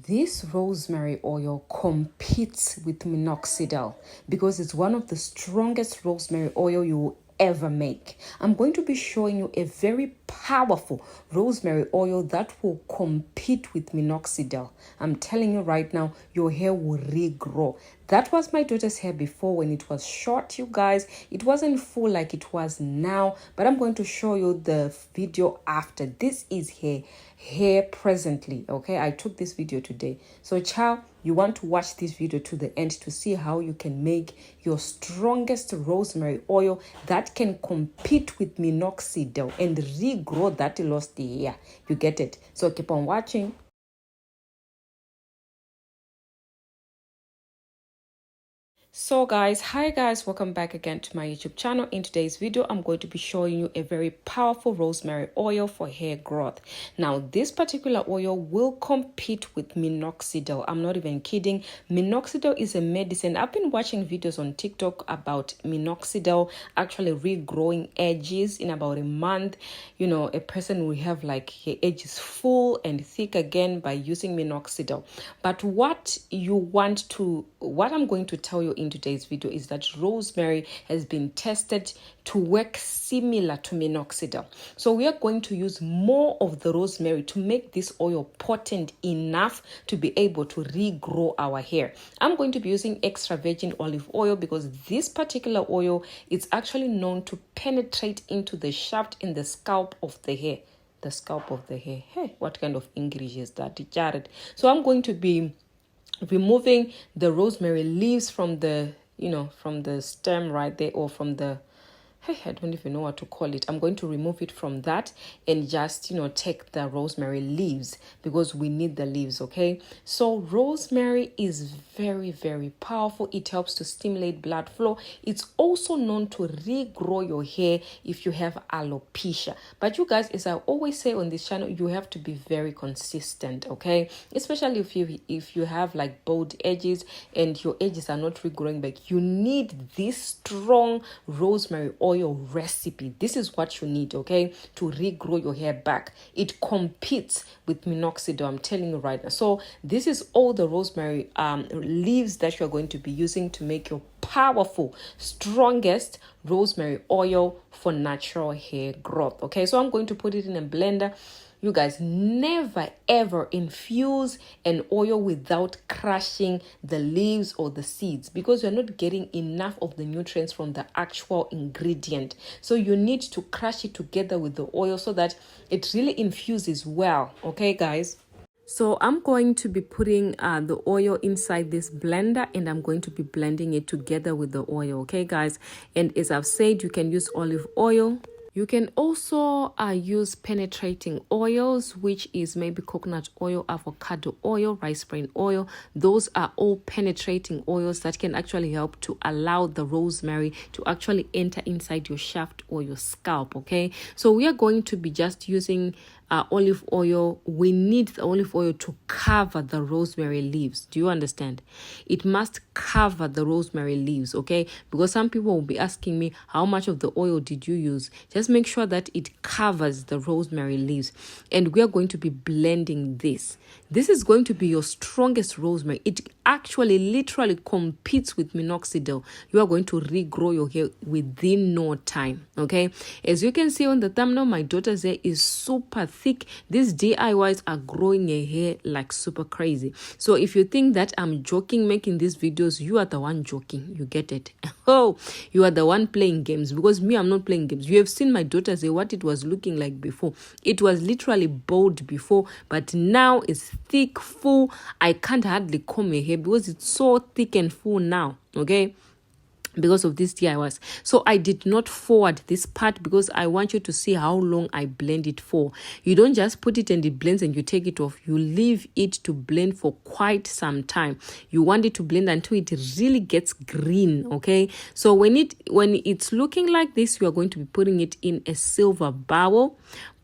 This rosemary oil competes with minoxidil because it's one of the strongest rosemary oil you will ever make. I'm going to be showing you a very powerful rosemary oil that will compete with minoxidil. I'm telling you right now, your hair will regrow. That was my daughter's hair before when it was short, you guys. It wasn't full like it was now, but I'm going to show you the video after. This is her hair presently, okay? I took this video today. So child, you want to watch this video to the end to see how you can make your strongest rosemary oil that can compete with minoxidil and regrow that lost hair. You get it? So keep on watching. So guys, hi guys, welcome back again to my YouTube channel. In today's video, I'm going to be showing you a very powerful rosemary oil for hair growth. Now, this particular oil will compete with minoxidil. I'm not even kidding. Minoxidil is a medicine. I've been watching videos on TikTok about minoxidil actually regrowing edges in about a month. You know, a person will have like her edges full and thick again by using minoxidil. But what I'm going to tell you in today's video is that rosemary has been tested to work similar to minoxidil. So we are going to use more of the rosemary to make this oil potent enough to be able to regrow our hair. I'm going to be using extra virgin olive oil because this particular oil is actually known to penetrate into the shaft in the scalp of the hair. The scalp of the hair. Hey, what kind of English is that, Jared? So I'm going to be removing the rosemary leaves from the from the stem right there, or from the I don't even know what to call it. I'm going to remove it from that and just, take the rosemary leaves because we need the leaves, okay? So rosemary is very, very powerful. It helps to stimulate blood flow. It's also known to regrow your hair if you have alopecia. But you guys, as I always say on this channel, you have to be very consistent, okay? Especially if you have like bald edges and your edges are not regrowing back. You need this strong rosemary oil recipe. This is what you need, okay, to regrow your hair back. It competes with minoxidil, I'm telling you right now. So this is all the rosemary leaves that you're going to be using to make your powerful, strongest rosemary oil for natural hair growth. Okay, so I'm going to put it in a blender. You guys, never ever infuse an oil without crushing the leaves or the seeds because you're not getting enough of the nutrients from the actual ingredient. So you need to crush it together with the oil so that it really infuses well. Okay, guys? So I'm going to be putting the oil inside this blender and I'm going to be blending it together with the oil. Okay, guys? And as I've said, you can use olive oil. You can also use penetrating oils, which is maybe coconut oil, avocado oil, rice bran oil. Those are all penetrating oils that can actually help to allow the rosemary to actually enter inside your shaft or your scalp, okay? So we are going to be just using olive oil. We need the olive oil to cover the rosemary leaves. Do you understand? It must cover the rosemary leaves, okay? Because some people will be asking me, how much of the oil did you use? Just make sure that it covers the rosemary leaves. And we are going to be blending this. This is going to be your strongest rosemary. It actually literally competes with minoxidil. You are going to regrow your hair within no time, okay? As you can see on the thumbnail, my daughter's hair is super thick. These DIYs are growing a hair like super crazy. So if you think that I'm joking making these videos, you are the one joking. You get it? Oh, you are the one playing games because me, I'm not playing games. You have seen my daughter's hair, what it was looking like before. It was literally bald before, but now it's thick, full. I can't hardly comb my hair because it's so thick and full now, okay? Because of these DIYs. So I did not forward this part because I want you to see how long I blend it for. You don't just put it and it blends and you take it off. You leave it to blend for quite some time. You want it to blend until it really gets green, okay? So when it's looking like this, you are going to be putting it in a silver bowl.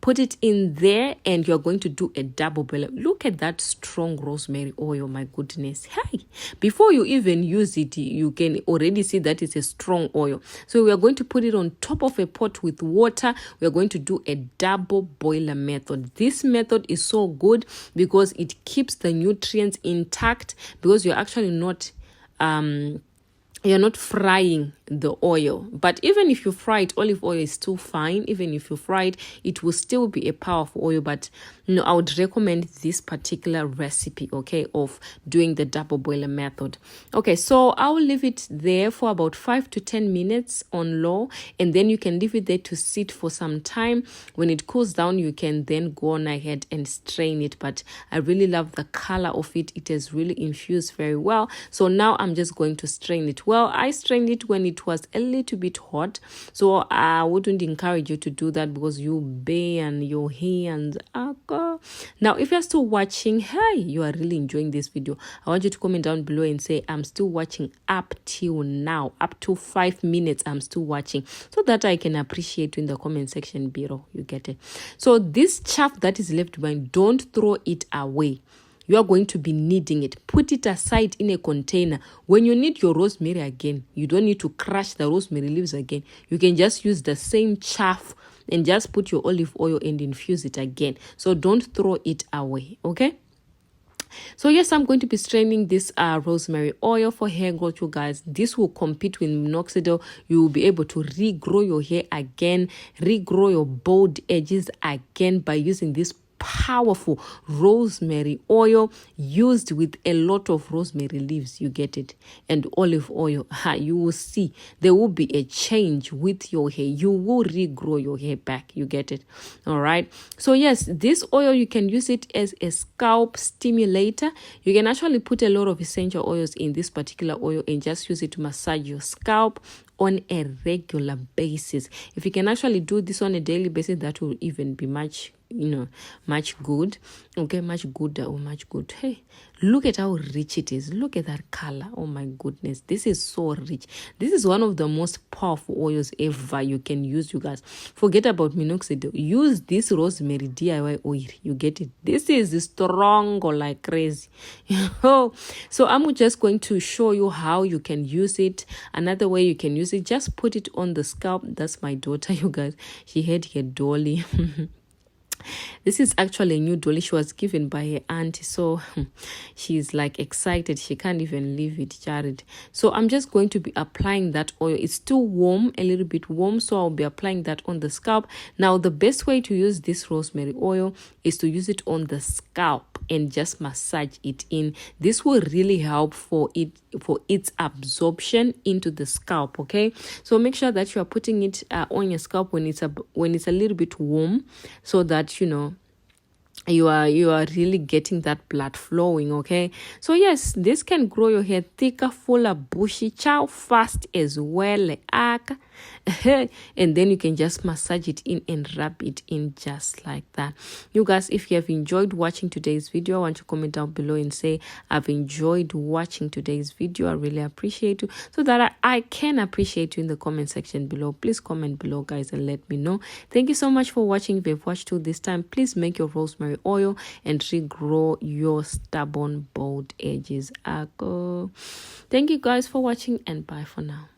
put it in there, and you're going to do a double boil. Look at that strong rosemary oil, my goodness. Hey, before you even use it, you can already see that it's a strong oil. So we are going to put it on top of a pot with water. We are going to do a double boiler method. This method is so good because it keeps the nutrients intact, because you're actually not you're not frying the oil. But even if you fry it, olive oil is still fine. Even if you fry it, it will still be a powerful oil. But I would recommend this particular recipe, okay, of doing the double boiler method. Okay, so I'll leave it there for about 5 to 10 minutes on low, and then you can leave it there to sit for some time. When it cools down, you can then go on ahead and strain it. But I really love the color of it. It has really infused very well. So now I'm just going to strain it. Well, I strained it when it was a little bit hot, so I wouldn't encourage you to do that because you burn your hands. Now, if you're still watching, hey, you are really enjoying this video, I want you to comment down below and say, I'm still watching up till now, up to 5 minutes, I'm still watching, so that I can appreciate you in the comment section below. You get it? So this chaff that is left behind, don't throw it away. You are going to be needing it. Put it aside in a container. When you need your rosemary again, you don't need to crush the rosemary leaves again. You can just use the same chaff and just put your olive oil and infuse it again. So don't throw it away, okay? So yes, I'm going to be straining this rosemary oil for hair growth, you guys. This will compete with minoxidil. You will be able to regrow your hair again, regrow your bald edges again by using this powerful rosemary oil used with a lot of rosemary leaves. You get it? And olive oil. You will see there will be a change with your hair. You will regrow your hair back. You get it? All right. So yes, this oil, you can use it as a scalp stimulator. You can actually put a lot of essential oils in this particular oil and just use it to massage your scalp on a regular basis. If you can actually do this on a daily basis, that will even be much good. Okay, much good. Hey, look at how rich it is. Look at that color. Oh my goodness, this is so rich. This is one of the most powerful oils ever you can use, you guys. Forget about minoxidil. Use this rosemary DIY oil. You get it? This is strong like crazy. So I'm just going to show you how you can use it. Another way you can use it, just put it on the scalp. That's my daughter, you guys. She had her dolly. This is actually a new dolly. She was given by her auntie, so she's like excited. She can't even leave it, Jared. So I'm just going to be applying that oil. It's still warm, a little bit warm, so I'll be applying that on the scalp. Now, the best way to use this rosemary oil is to use it on the scalp and just massage it in. This will really help for its absorption into the scalp. Okay, so make sure that you are putting it on your scalp when it's a little bit warm, so that you are really getting that blood flowing. Okay, so yes, this can grow your hair thicker, fuller, bushy, chow fast as well. And then you can just massage it in and rub it in just like that. You guys, if you have enjoyed watching today's video, I want you to comment down below and say, I've enjoyed watching today's video. I really appreciate you, so that I can appreciate you in the comment section below. Please comment below, guys, and let me know. Thank you so much for watching. If you've watched till this time, please make your rosemary oil and regrow your stubborn bald edges. Thank you guys for watching, and bye for now.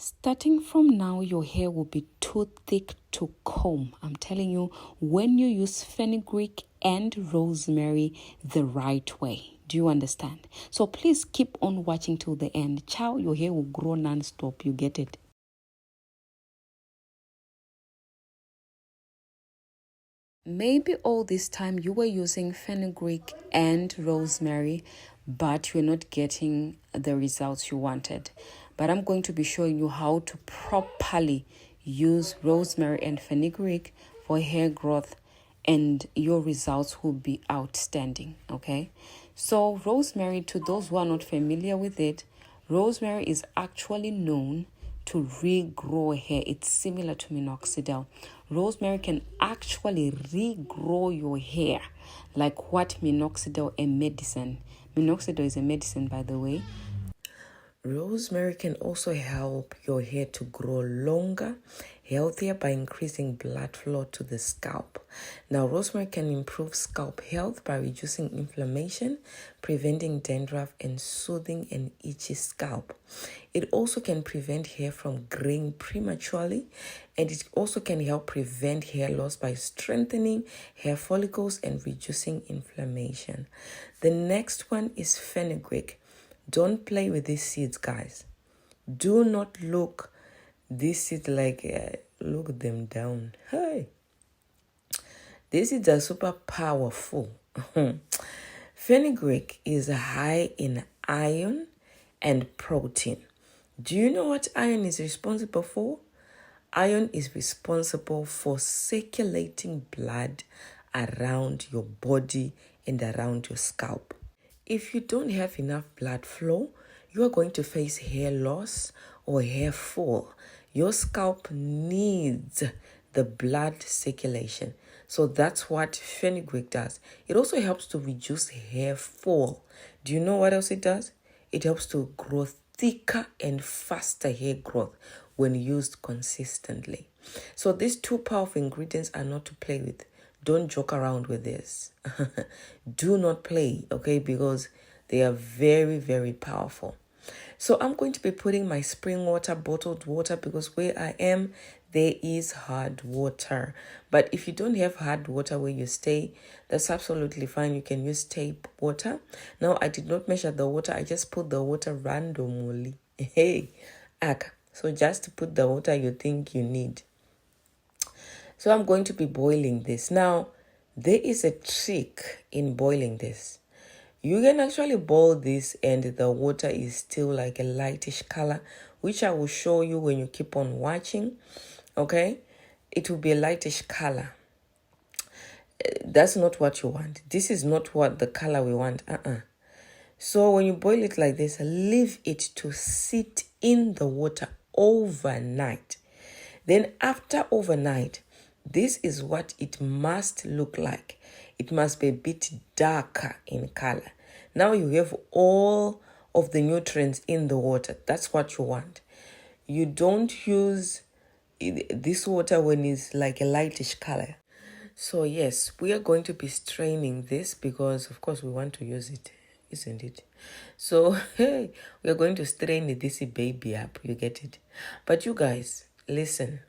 Starting from now, your hair will be too thick to comb. I'm telling you, when you use fenugreek and rosemary the right way. Do you understand? So please keep on watching till the end. Ciao, your hair will grow non-stop. You get it? Maybe all this time you were using fenugreek and rosemary, but you're not getting the results you wanted. But I'm going to be showing you how to properly use rosemary and fenugreek for hair growth, and your results will be outstanding. Okay, so rosemary, to those who are not familiar with it, rosemary is actually known to regrow hair. It's similar to minoxidil. Rosemary can actually regrow your hair like what minoxidil, a medicine. Minoxidil is a medicine, by the way. Rosemary can also help your hair to grow longer, healthier by increasing blood flow to the scalp. Now, rosemary can improve scalp health by reducing inflammation, preventing dandruff, and soothing an itchy scalp. It also can prevent hair from graying prematurely, and it also can help prevent hair loss by strengthening hair follicles and reducing inflammation. The next one is fenugreek. Don't play with these seeds, guys. Do not look these seeds like, look them down. Hey, these seeds are super powerful. Fenugreek is high in iron and protein. Do you know what iron is responsible for? Iron is responsible for circulating blood around your body and around your scalp. If you don't have enough blood flow, you are going to face hair loss or hair fall. Your scalp needs the blood circulation. So that's what fenugreek does. It also helps to reduce hair fall. Do you know what else it does? It helps to grow thicker and faster hair growth when used consistently. So these two powerful ingredients are not to play with. Don't joke around with this. Do not play, okay? Because they are very, very powerful. So I'm going to be putting my spring water, bottled water, because where I am, there is hard water. But if you don't have hard water where you stay, that's absolutely fine. You can use tap water. Now, I did not measure the water. I just put the water randomly. Hey, so just put the water you think you need. So I'm going to be boiling this. Now, there is a trick in boiling this. You can actually boil this and the water is still like a lightish color, which I will show you when you keep on watching. Okay? It will be a lightish color. That's not what you want. This is not what the color we want. So when you boil it like this, leave it to sit in the water overnight. Then after overnight, this is what it must look like. It must be a bit darker in color. Now you have all of the nutrients in the water. That's what you want. You don't use this water when it's like a lightish color. So yes, we are going to be straining this because of course we want to use it, isn't it? So hey, we are going to strain this baby up. You get it? But you guys, listen.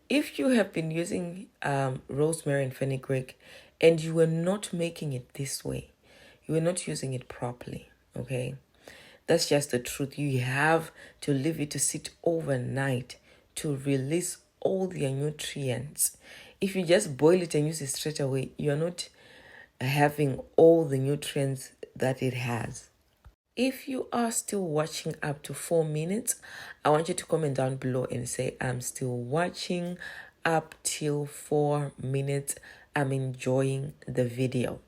If you have been using rosemary and fenugreek and you were not making it this way, you were not using it properly, okay? That's just the truth. You have to leave it to sit overnight to release all their nutrients. If you just boil it and use it straight away, you're not having all the nutrients that it has. If you are still watching up to 4 minutes, I want you to comment down below and say, I'm still watching up till 4 minutes. I'm enjoying the video.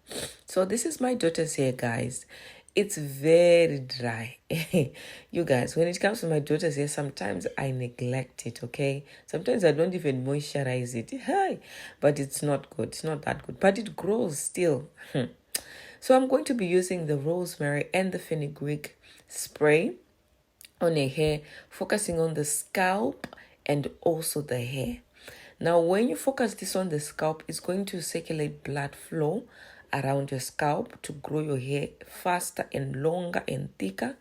So this is my daughter's hair, guys. It's very dry. You guys, when it comes to my daughter's hair, sometimes I neglect it, okay? Sometimes I don't even moisturize it. Hi, but it's not good. It's not that good, but it grows still. So I'm going to be using the rosemary and the fenugreek spray on a hair, focusing on the scalp and also the hair. Now, when you focus this on the scalp, it's going to circulate blood flow around your scalp to grow your hair faster and longer and thicker.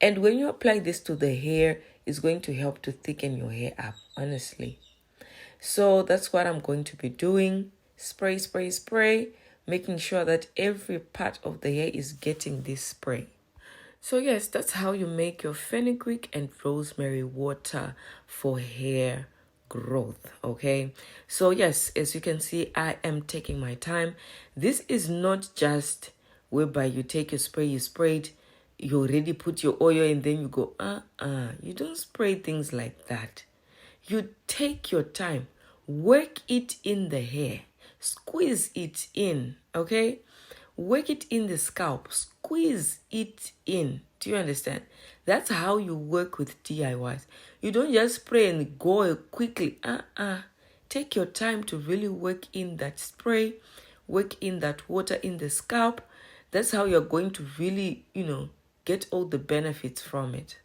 And when you apply this to the hair, is going to help to thicken your hair up, honestly. So that's what I'm going to be doing. Spray, spray, spray, making sure that every part of the hair is getting this spray. So yes, that's how you make your fenugreek and rosemary water for hair growth. Okay, so yes, as you can see, I am taking my time. This is not just whereby you take your spray, you sprayed, you already put your oil and then you go you don't spray things like that. You take your time, work it in the hair, squeeze it in. Okay, work it in the scalp, squeeze it in. Do you understand? That's how you work with DIYs. You don't just spray and go quickly. Take your time to really work in that spray, work in that water in the scalp. That's how you're going to really, get all the benefits from it.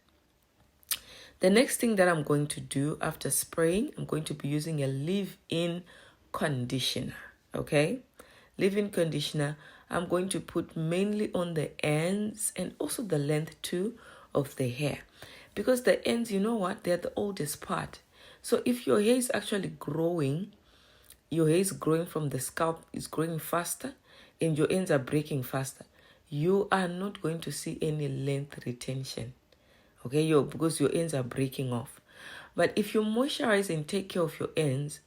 The next thing that I'm going to do after spraying, I'm going to be using a leave-in conditioner. Okay? Leave-in conditioner, I'm going to put mainly on the ends and also the length too of the hair. Because the ends, you know what? They're the oldest part. So if your hair is actually growing, your hair is growing from the scalp, is growing faster, and your ends are breaking faster, you are not going to see any length retention. Okay, because your ends are breaking off. But if you moisturize and take care of your ends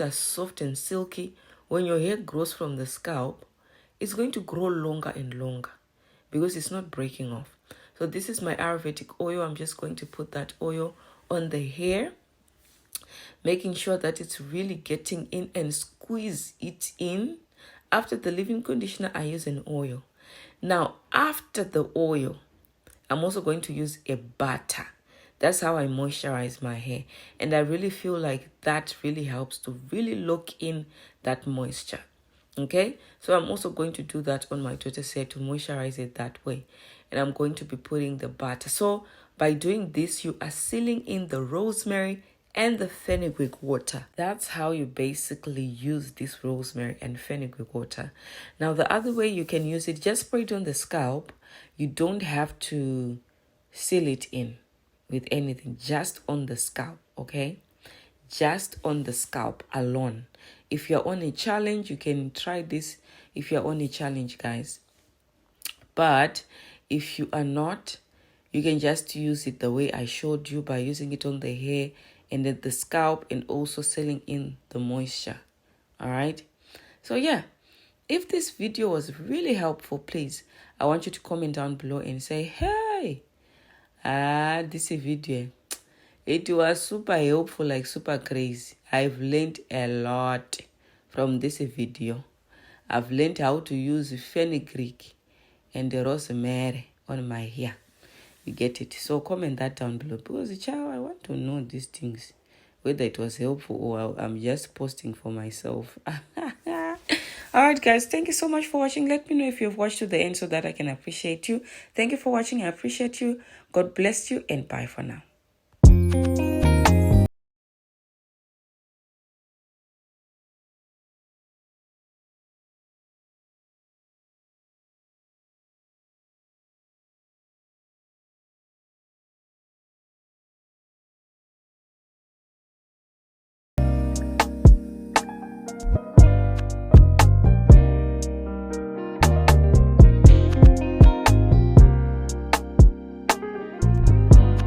are soft and silky. When your hair grows from the scalp, it's going to grow longer and longer because it's not breaking off. So this is my Ayurvedic oil. I'm just going to put that oil on the hair, making sure that it's really getting in and squeeze it in. After the leave-in conditioner, I use an oil. Now, after the oil, I'm also going to use a butter. That's how I moisturize my hair. And I really feel like that really helps to really lock in that moisture. Okay? So I'm also going to do that on my daughter's hair to moisturize it that way. And I'm going to be putting the butter. So by doing this, you are sealing in the rosemary and the fenugreek water. That's how you basically use this rosemary and fenugreek water. Now, the other way you can use it, just spray it on the scalp. You don't have to seal it in with anything, just on the scalp, okay? Just on the scalp alone. If you're on a challenge, you can try this if you're on a challenge, guys. But if you are not, you can just use it the way I showed you by using it on the hair and then the scalp and also sealing in the moisture. All right? So yeah, if this video was really helpful, please, I want you to comment down below and say, hey, this video, it was super helpful, like super crazy. I've learned a lot from this video. I've learned how to use fenugreek and the rosemary on my hair. You get it? So comment that down below because, child, I want to know these things, whether it was helpful or I'm just posting for myself. Alright guys, thank you so much for watching. Let me know if you've watched to the end so that I can appreciate you. Thank you for watching. I appreciate you. God bless you and bye for now.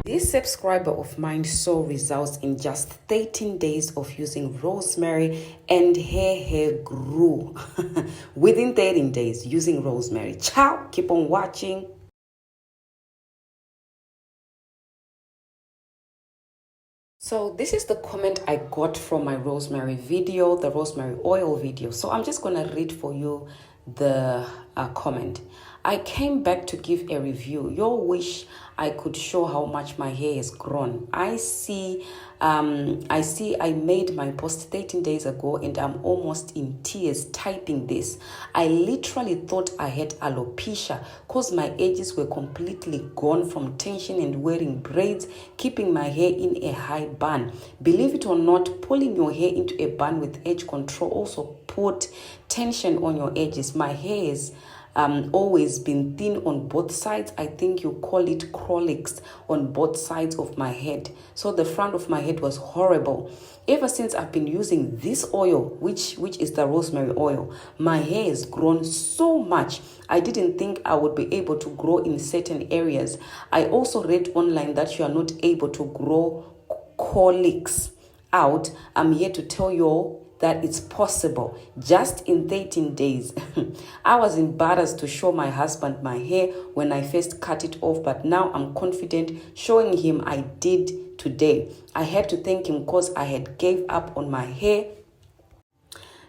This subscriber of mine saw results in just 13 days of using rosemary and her hair grew within 13 days using rosemary. Ciao, keep on watching. So this is the comment I got from my rosemary video, the rosemary oil video. So I'm just going to read for you the comment. I came back to give a review. Your wish I could show how much my hair has grown. I see I made my post 13 days ago and I'm almost in tears typing this. I literally thought I had alopecia because my edges were completely gone from tension and wearing braids, keeping my hair in a high bun. Believe it or not, pulling your hair into a bun with edge control also put tension on your edges. My hair is always been thin on both sides. I think you call it crawlicks on both sides of my head. So the front of my head was horrible. Ever since I've been using this oil, which is the rosemary oil, my hair has grown so much. I didn't think I would be able to grow in certain areas. I also read online that you are not able to grow cowlicks out. I'm here to tell you all that it's possible just in 13 days. I was embarrassed to show my husband my hair when I first cut it off, but now I'm confident showing him I did today. I had to thank him because I had gave up on my hair.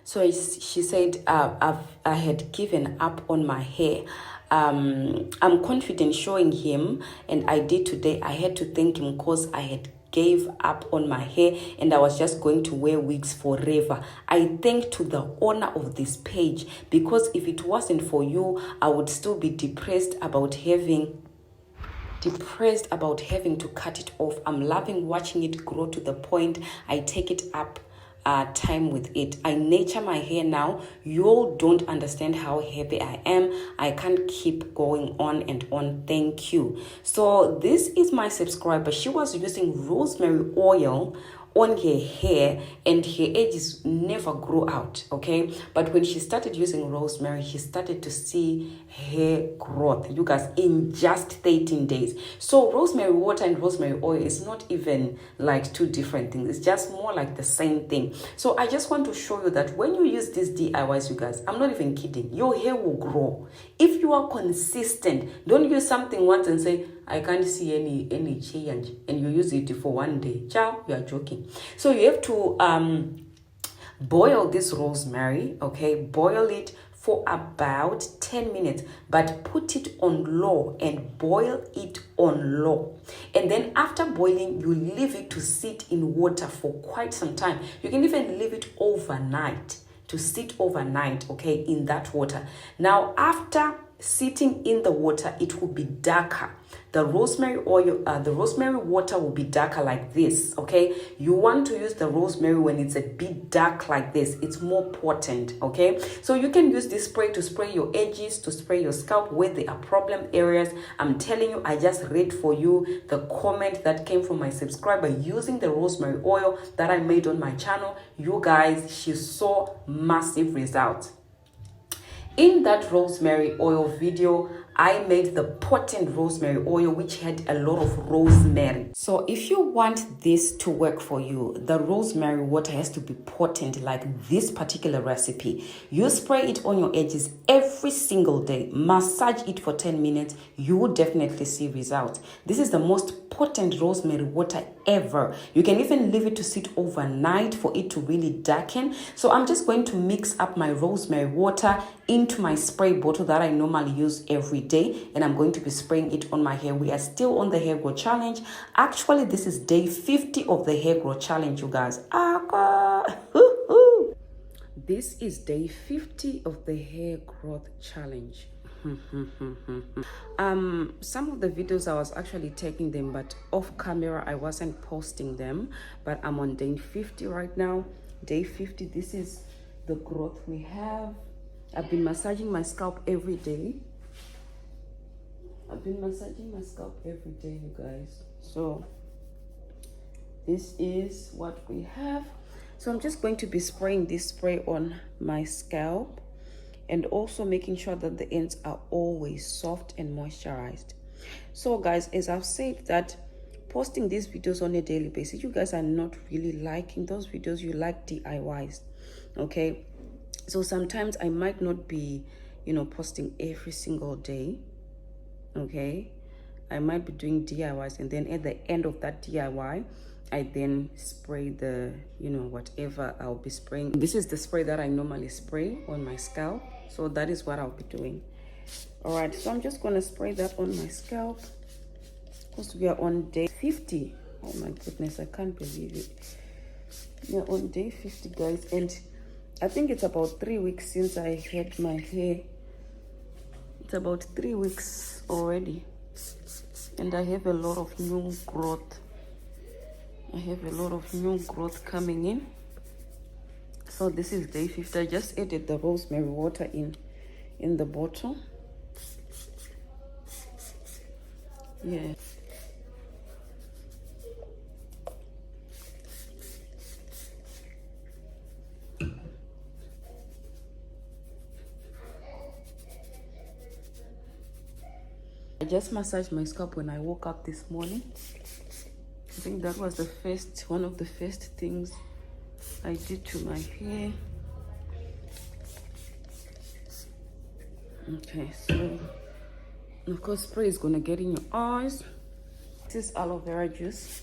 So she said I had given up on my hair. I'm confident showing him, and I did today. I had to thank him because I had gave up on my hair and I was just going to wear wigs forever. I thank to the owner of this page, because if it wasn't for you, I would still be depressed about having to cut it off. I'm loving watching it grow to the point I take it up time with it. I nature my hair now. You all don't understand how happy I am. I can't keep going on and on. Thank you. So this is my subscriber. She was using rosemary oil on her hair and her edges never grew out, okay? But when she started using rosemary, she started to see hair growth, you guys, in just 13 days. So rosemary water and rosemary oil is not even like two different things. It's just more like the same thing. So I just want to show you that when you use these DIYs, you guys, I'm not even kidding, your hair will grow if you are consistent. Don't use something once and say, I can't see any change, and you use it for one day. Ciao, you are joking. So you have to boil this rosemary, okay? Boil it for about 10 minutes, but put it on low and boil it on low. And then after boiling, you leave it to sit in water for quite some time. You can even leave it overnight, to sit overnight, okay, in that water. Now, after sitting in the water, it will be darker. The rosemary oil, the rosemary water will be darker like this, okay? You want to use the rosemary when it's a bit dark like this. It's more potent, okay? So you can use this spray to spray your edges, to spray your scalp where there are problem areas. I'm telling you, I just read for you the comment that came from my subscriber using the rosemary oil that I made on my channel. You guys, she saw massive results. In that rosemary oil video, I made the potent rosemary oil which had a lot of rosemary. So if you want this to work for you, the rosemary water has to be potent like this particular recipe. You spray it on your edges every single day. Massage it for 10 minutes. You will definitely see results. This is the most potent rosemary water ever. You can even leave it to sit overnight for it to really darken. So I'm just going to mix up my rosemary water into my spray bottle that I normally use every day, and I'm going to be spraying it on my hair. We are still on the hair growth challenge. Actually, this is day 50 of the hair growth challenge, you guys. This is day 50 of the hair growth challenge. Some of the videos I was actually taking them, but off camera I wasn't posting them. But I'm on day 50 right now. Day 50. This is the growth we have. I've been massaging my scalp every day. You guys. So this is what we have. So I'm just going to be spraying this spray on my scalp, and also making sure that the ends are always soft and moisturized. So guys, as I've said that posting these videos on a daily basis, you guys are not really liking those videos. You like DIYs, okay? So sometimes I might not be, posting every single day, okay? I might be doing DIYs, and then at the end of that DIY, I then spray the, whatever I'll be spraying. This is the spray that I normally spray on my scalp. So that is what I'll be doing. All right, so I'm just going to spray that on my scalp because we are on day 50. Oh my goodness, I can't believe it. We are on day 50, guys. And I think it's about 3 weeks since I had my hair. It's about 3 weeks already. And I have a lot of new growth. Coming in. So this is day 50. I just added the rosemary water in the bottle. Yeah. I just massaged my scalp when I woke up this morning. I think that was one of the first things I did to my hair. Okay, so of course spray is gonna get in your eyes. This is aloe vera juice.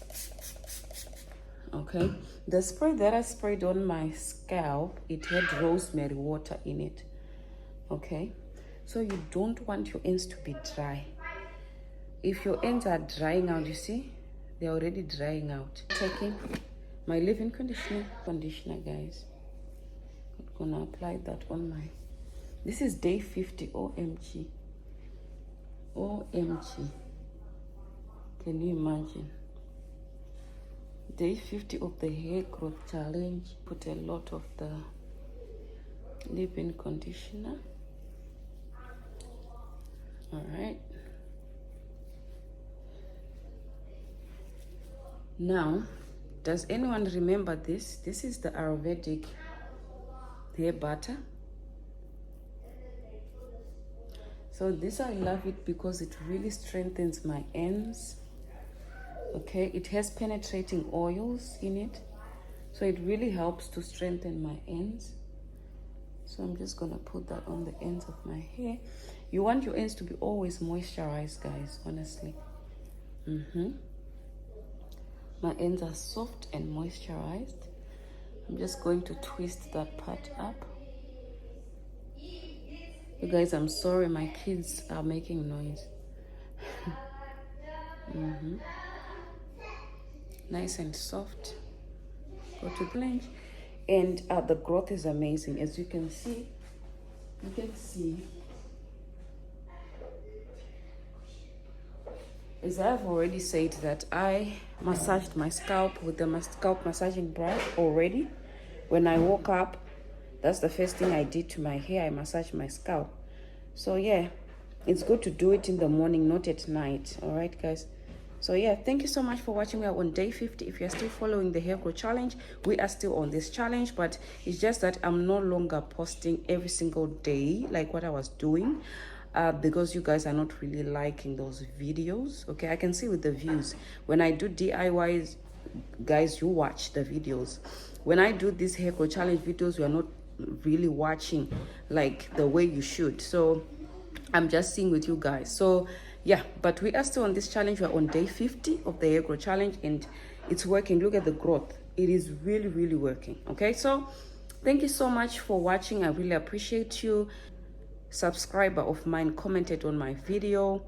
Okay, the spray that I sprayed on my scalp, it had rosemary water in it. Okay, so you don't want your ends to be dry. If your ends are drying out, you see, they're already drying out. Taking my leave-in conditioner, guys. I'm gonna apply that on my, this is day 50. OMG. Can you imagine? Day 50 of the hair growth challenge. Put a lot of the leave-in conditioner. All right. Now, does anyone remember this? This is the Ayurvedic hair butter. So this, I love it because it really strengthens my ends. Okay, it has penetrating oils in it, so it really helps to strengthen my ends. So I'm just gonna put that on the ends of my hair. You want your ends to be always moisturized, guys, honestly. My ends are soft and moisturized. I'm just going to twist that part up. You guys, I'm sorry, my kids are making noise. Nice and soft. Go to blend. And the growth is amazing. As you can see, as I've already said, that I massaged my scalp with the scalp massaging brush already. When I woke up, that's the first thing I did to my hair. I massaged my scalp. So yeah, it's good to do it in the morning, not at night. All right, guys. So yeah, thank you so much for watching. We are on day 50. If you're still following the hair growth challenge, we are still on this challenge, but it's just that I'm no longer posting every single day like what I was doing, because you guys are not really liking those videos. Okay, I can see with the views. When I do DIYs, guys, you watch the videos. When I do these hair growth challenge videos, you are not really watching like the way you should. So I'm just seeing with you guys. So yeah, but we are still on this challenge. We're on day 50 of the hair growth challenge, and it's working. Look at the growth. It is really, really working. Okay, so thank you so much for watching. I really appreciate you. Subscriber of mine commented on my video,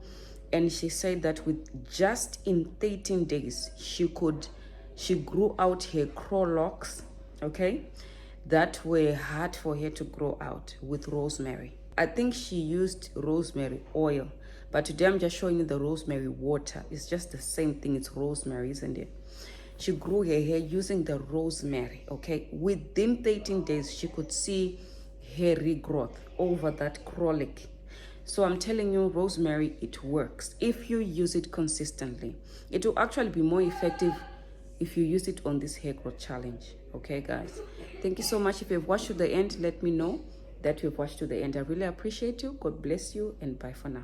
and she said that with just in 13 days she grew out her crow locks, okay, that were hard for her to grow out, with rosemary. I think she used rosemary oil, but today I'm just showing you the rosemary water. It's just the same thing. It's rosemary, isn't it? She grew her hair using the rosemary, okay? Within 13 days, she could see hair regrowth over that colic. So I'm telling you, rosemary, it works. If you use it consistently, it will actually be more effective if you use it on this hair growth challenge. Okay, guys? Thank you so much. If you've watched to the end, let me know that you've watched to the end. I really appreciate you. God bless you, and bye for now.